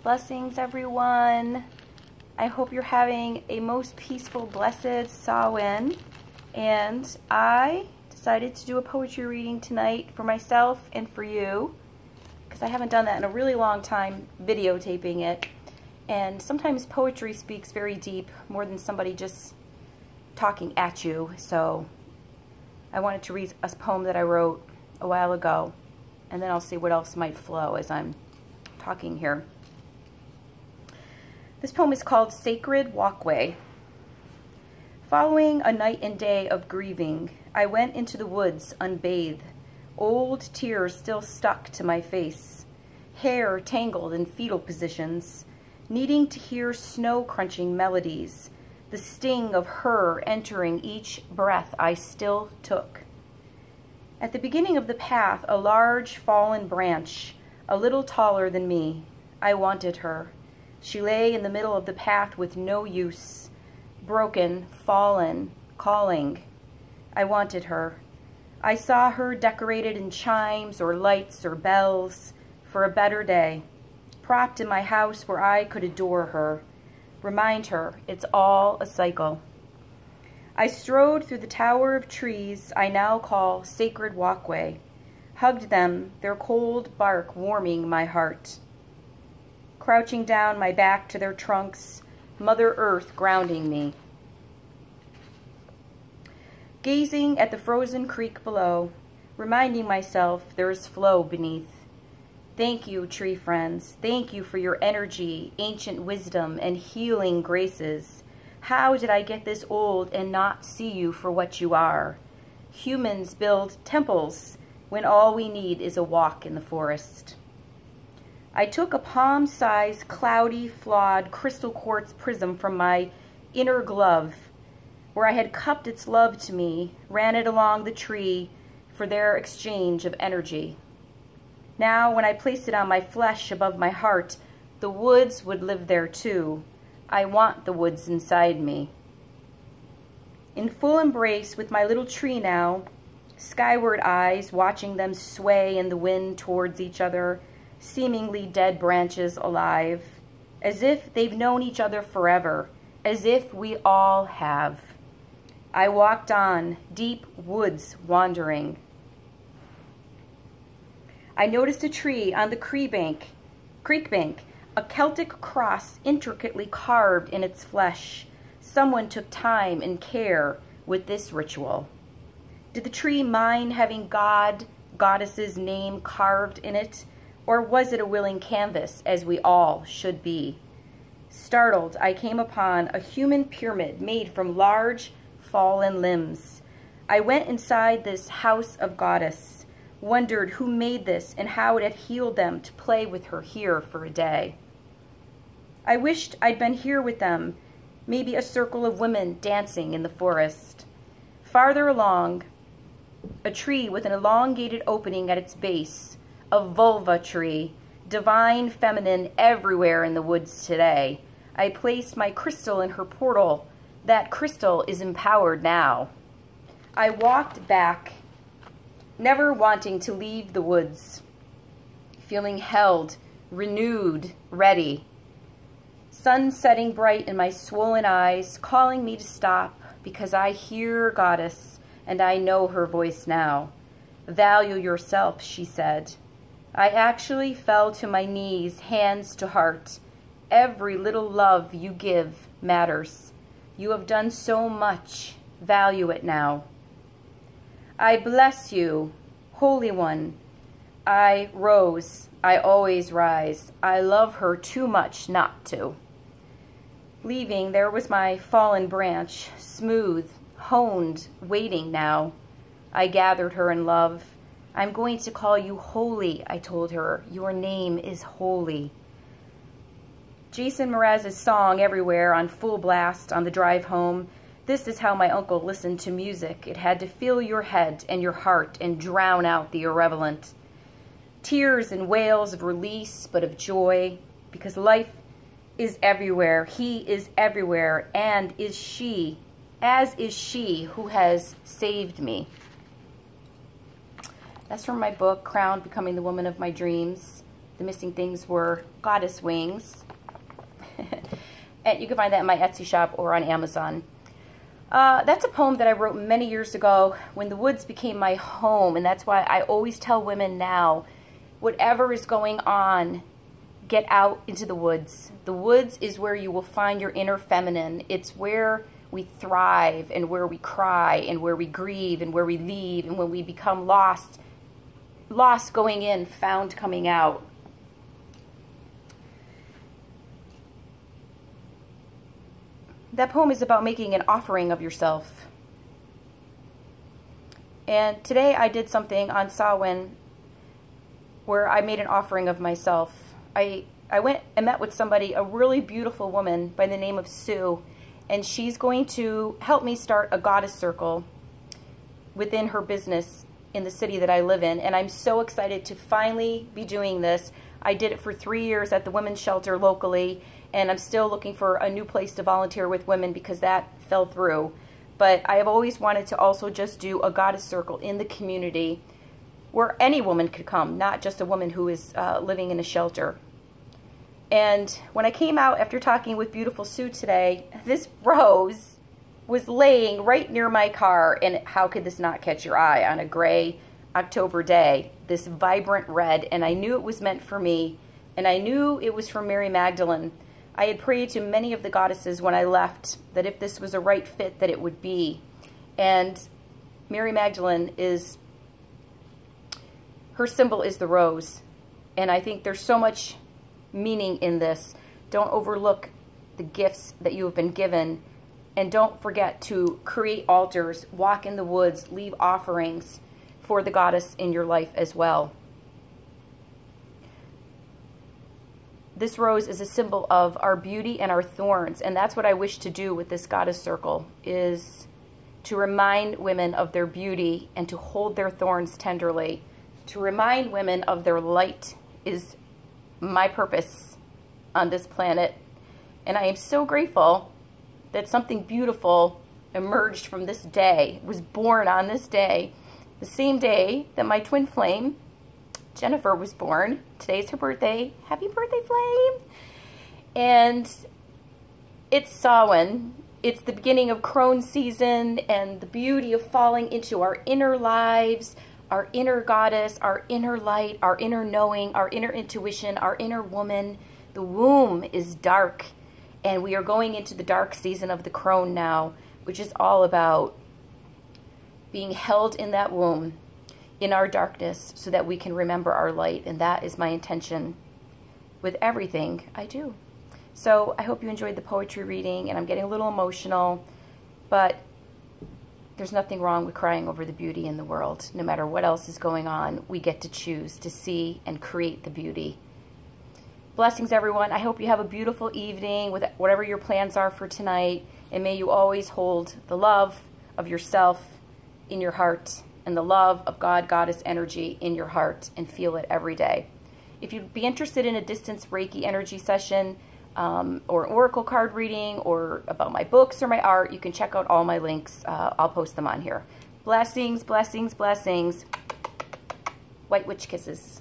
Blessings, everyone. I hope you're having a most peaceful, blessed Samhain. And I decided to do a poetry reading tonight for myself and for you, because I haven't done that in a really long time, videotaping it. And sometimes poetry speaks very deep, more than somebody just talking at you. So I wanted to read a poem that I wrote a while ago, and then I'll see what else might flow as I'm talking here. This poem is called Sacred Walkway. Following a night and day of grieving, I went into the woods unbathed, old tears still stuck to my face, hair tangled in fetal positions, needing to hear snow-crunching melodies, the sting of her entering each breath I still took. At the beginning of the path, a large fallen branch, a little taller than me. I wanted her. She lay in the middle of the path with no use, broken, fallen, calling. I wanted her. I saw her decorated in chimes or lights or bells for a better day, propped in my house where I could adore her, remind her it's all a cycle. I strode through the tower of trees I now call Sacred Walkway, hugged them, their cold bark warming my heart. Crouching down my back to their trunks, Mother Earth grounding me. Gazing at the frozen creek below, reminding myself there is flow beneath. Thank you, tree friends. Thank you for your energy, ancient wisdom, and healing graces. How did I get this old and not see you for what you are? Humans build temples when all we need is a walk in the forest. I took a palm-sized, cloudy, flawed crystal quartz prism from my inner glove, where I had cupped its love to me, ran it along the tree for their exchange of energy. Now, when I placed it on my flesh above my heart, the woods would live there too. I want the woods inside me. In full embrace with my little tree now, skyward eyes watching them sway in the wind towards each other, seemingly dead branches alive, as if they've known each other forever, as if we all have. I walked on, deep woods wandering. I noticed a tree on the creek bank, a Celtic cross intricately carved in its flesh. Someone took time and care with this ritual. Did the tree mind having goddess's name carved in it? Or was it a willing canvas, as we all should be? Startled, I came upon a human pyramid made from large, fallen limbs. I went inside this house of goddess, wondered who made this and how it had healed them to play with her here for a day. I wished I'd been here with them, maybe a circle of women dancing in the forest. Farther along, a tree with an elongated opening at its base, a vulva tree, divine feminine everywhere in the woods today. I placed my crystal in her portal. That crystal is empowered now. I walked back, never wanting to leave the woods, feeling held, renewed, ready. Sun setting bright in my swollen eyes, calling me to stop because I hear goddess and I know her voice now. Value yourself, she said. I actually fell to my knees, hands to heart. Every little love you give matters. You have done so much. Value it now. I bless you, Holy One. I rose. I always rise. I love her too much not to. Leaving, there was my fallen branch, smooth, honed, waiting now. I gathered her in love. I'm going to call you Holy, I told her. Your name is Holy. Jason Mraz's song everywhere on full blast on the drive home. This is how my uncle listened to music. It had to fill your head and your heart and drown out the irrelevant. Tears and wails of release, but of joy, because life is everywhere. He is everywhere, and is she, as is she who has saved me. That's from my book, Crone, Becoming the Woman of My Dreams. The missing things were goddess wings. And you can find that in my Etsy shop or on Amazon. That's a poem that I wrote many years ago when the woods became my home. And that's why I always tell women now, whatever is going on, get out into the woods. The woods is where you will find your inner feminine. It's where we thrive and where we cry and where we grieve and where we leave and when we become lost going in, found coming out. That poem is about making an offering of yourself. And today I did something on Samhain where I made an offering of myself. I went and met with somebody, a really beautiful woman by the name of Sue, and she's going to help me start a goddess circle within her business in the city that I live in. And I'm so excited to finally be doing this. I did it for 3 years at the women's shelter locally, and I'm still looking for a new place to volunteer with women because that fell through. But I have always wanted to also just do a goddess circle in the community where any woman could come, not just a woman who is living in a shelter. And when I came out after talking with beautiful Sue today, this rose was laying right near my car. And how could this not catch your eye on a gray October day? This vibrant red. And I knew it was meant for me. And I knew it was from Mary Magdalene. I had prayed to many of the goddesses when I left that if this was a right fit, that it would be. And Mary Magdalene is, her symbol is the rose. And I think there's so much meaning in this. Don't overlook the gifts that you have been given. And don't forget to create altars, walk in the woods, leave offerings for the goddess in your life as well. This rose is a symbol of our beauty and our thorns. And that's what I wish to do with this goddess circle, is to remind women of their beauty and to hold their thorns tenderly. To remind women of their light is my purpose on this planet. And I am so grateful that something beautiful emerged from this day, was born on this day, the same day that my twin flame, Jennifer, was born. Today's her birthday. Happy birthday, Flame. And it's Samhain. It's the beginning of Crone season and the beauty of falling into our inner lives, our inner goddess, our inner light, our inner knowing, our inner intuition, our inner woman. The womb is dark, and we are going into the dark season of the Crone now, which is all about being held in that womb, in our darkness, so that we can remember our light. And that is my intention with everything I do. So I hope you enjoyed the poetry reading, and I'm getting a little emotional, but there's nothing wrong with crying over the beauty in the world. No matter what else is going on, we get to choose to see and create the beauty. Blessings, everyone. I hope you have a beautiful evening with whatever your plans are for tonight, and may you always hold the love of yourself in your heart and the love of God, Goddess energy in your heart, and feel it every day. If you'd be interested in a distance Reiki energy session, or oracle card reading, or about my books or my art, you can check out all my links. I'll post them on here. Blessings, blessings, blessings. White witch kisses.